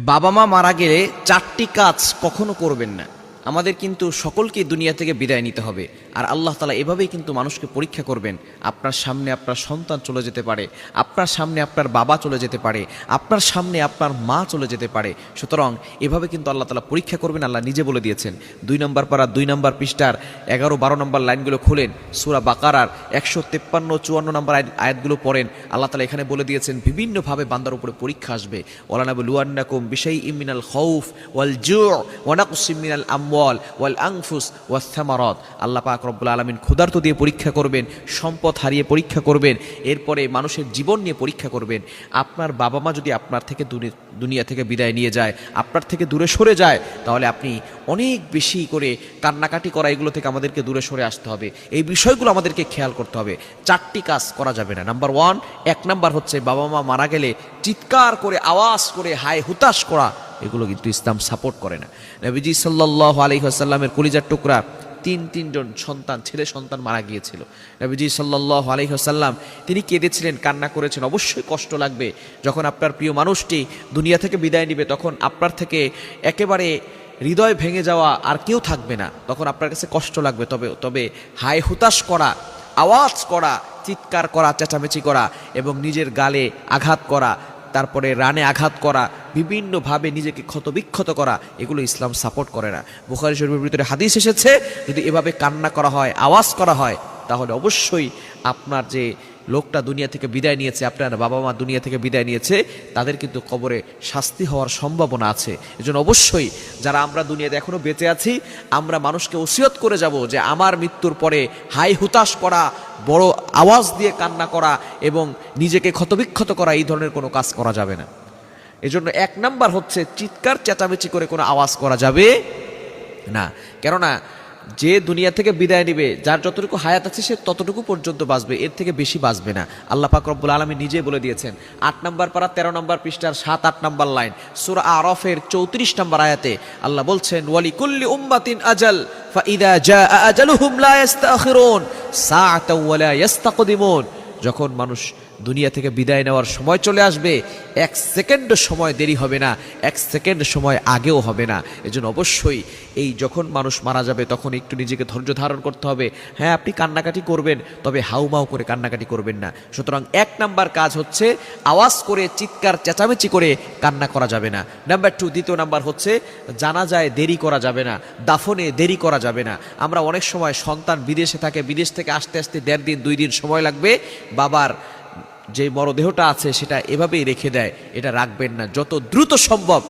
বাবা মা মারা গেলে চারটি কাজ কখনো করবেন না। আমাদের কিন্তু সকলকে দুনিয়া থেকে বিদায় নিতে হবে। আর আল্লাহ তাআলা এভাবেই কিন্তু মানুষকে পরীক্ষা করবেন। আপনার সামনে আপনার সন্তান চলে যেতে পারে, আপনার সামনে আপনার বাবা চলে যেতে পারে, আপনার সামনে আপনার মা চলে যেতে পারে। সুতরাং এভাবে কিন্তু আল্লাহ তাআলা পরীক্ষা করবেন। আল্লাহ নিজে বলে দিয়েছেন। 2 নম্বর পারা 2 নম্বর পৃষ্ঠার 11-12 নম্বর লাইনগুলো খুলেন, সূরা বাকারার 153-54 নম্বর আয়াতগুলো পড়েন। আল্লাহ তাআলা এখানে বলে দিয়েছেন বিভিন্নভাবে বান্দার উপরে পরীক্ষা আসবে। ওয়ালানাবলুয়ান্নাকুম বিশাইইম মিনাল খাউফ ওয়াল জু' ওয়া নাকসিম মিনাল আমওয়াল ওয়াল আনফুস ওয়াস সামারাত। আল্লাহ পাক রব্বুল আলামিন ক্ষুধার্ত দিয়ে পরীক্ষা করবেন, সম্পদ হারিয়ে পরীক্ষা করবেন, এরপরে মানুষের জীবন নিয়ে পরীক্ষা করবেন। আপনার বাবা মা যদি আপনার থেকে দুনিয়া থেকে বিদায় নিয়ে যায়, আপনার থেকে দূরে সরে যায়, তাহলে আপনি অনেক বেশি করে কান্নাকাটি করা, এগুলো থেকে আমাদেরকে দূরে সরে আসতে হবে। এই বিষয়গুলো আমাদেরকে খেয়াল করতে হবে। 4টি কাজ করা যাবে না। নাম্বার 1 নাম্বার হচ্ছে বাবা মা মারা গেলে চিৎকার করে, আওয়াজ করে, হায় হুতাশ করা, এগুলো কিন্তু ইসলাম সাপোর্ট করে না। নবীজি সাল্লাল্লাহু আলাইহি ওয়াসাল্লামের কলিজার টুকরা তিনজন সন্তান, ছেলে সন্তান মারা গিয়েছিল। নবীজি সাল্লাল্লাহু আলাইহি ওয়াসাল্লাম তিনি কেঁদেছিলেন, কান্না করেছেন। অবশ্যই কষ্ট লাগবে যখন আপনার প্রিয় মানুষটি দুনিয়া থেকে বিদায় নেবে, তখন আপনার থেকে একেবারে হৃদয় ভেঙে যাওয়া আর কেউ থাকবে না, তখন আপনার কাছে কষ্ট লাগবে। তবে হায় হুতাশ করা, আওয়াজ করা, চিৎকার করা, চেঁচামেচি করা এবং নিজের গালে আঘাত করা, তারপরে রানে আঘাত করা, বিভিন্নভাবে নিজেকে ক্ষতবিক্ষত করা, এগুলো ইসলাম সাপোর্ট করে না। বুখারী শরীফের ভিতরে হাদিস এসেছে, যদি এভাবে কান্না করা হয়, আওয়াজ করা হয়, তাহলে অবশ্যই আপনার যে লোকটা দুনিয়া থেকে বিদায় নিয়েছে, আপনার বাবা মা দুনিয়া থেকে বিদায় নিয়েছে, তাদের কিন্তু কবরে শাস্তি হওয়ার সম্ভাবনা আছে। এজন্য অবশ্যই যারা আমরা দুনিয়াতে এখনো বেঁচে আছি, আমরা মানুষকে ওসিয়ত করে যাব যে আমার মৃত্যুর পরে হাই হুতাশ করা, বড় আওয়াজ দিয়ে কান্না করা এবং নিজেকে ক্ষতবিক্ষত করা, এই ধরনের কোনো কাজ করা যাবে না। এজন্য 1 নাম্বার হচ্ছে চিৎকার চেঁচামেচি করে কোনো আওয়াজ করা যাবে না। কেননা যে দুনিয়া থেকে বিদায় নেবে, যার যতটুকু হায়াত আছে সে ততটুকু পর্যন্ত বাঁচবে, এর থেকে বেশি বাঁচবে না। আল্লাহ পাক রব্বুল আলামিন নিজে বলে দিয়েছেন। 8 নম্বর পারা 13 নম্বর পৃষ্ঠার 7-8 নম্বর লাইন, সূরা আরাফের 34 নম্বর আয়াতে আল্লাহ বলছেন, ওয়ালিকুল্লি উম্মাতিন আজাল ফাইদা জাআ আজালুহুম লা ইস্তাখিরুন সাআতাও ওয়া লা ইস্তাকদিমুন। যখন মানুষ দুনিয়া থেকে বিদায় নেওয়ার সময় চলে আসবে, 1 সেকেন্ডও সময় দেরি হবে না, 1 সেকেন্ড সময় আগেও হবে না। এজন্য অবশ্যই এই যখন মানুষ মারা যাবে, তখন একটু নিজেকে ধৈর্য ধারণ করতে হবে। হ্যাঁ, আপনি কান্নাকাটি করবেন, তবে হাউমাউ করে কান্নাকাটি করবেন না। সুতরাং 1 নাম্বার কাজ হচ্ছে আওয়াজ করে, চিৎকার চেঁচামেচি করে কান্না করা যাবে না। নাম্বার 2, দ্বিতীয় নাম্বার হচ্ছে জানাজায় দেরি করা যাবে না, দাফনে দেরি করা যাবে না। আমরা অনেক সময় সন্তান বিদেশে থাকে, বিদেশ থেকে আসতে 1.5 দিন 2 দিন সময় লাগবে, বাবার যে মরদেহটা আছে সেটা এভাবেই রেখে দেয়, এটা রাখবেন না। যত দ্রুত সম্ভব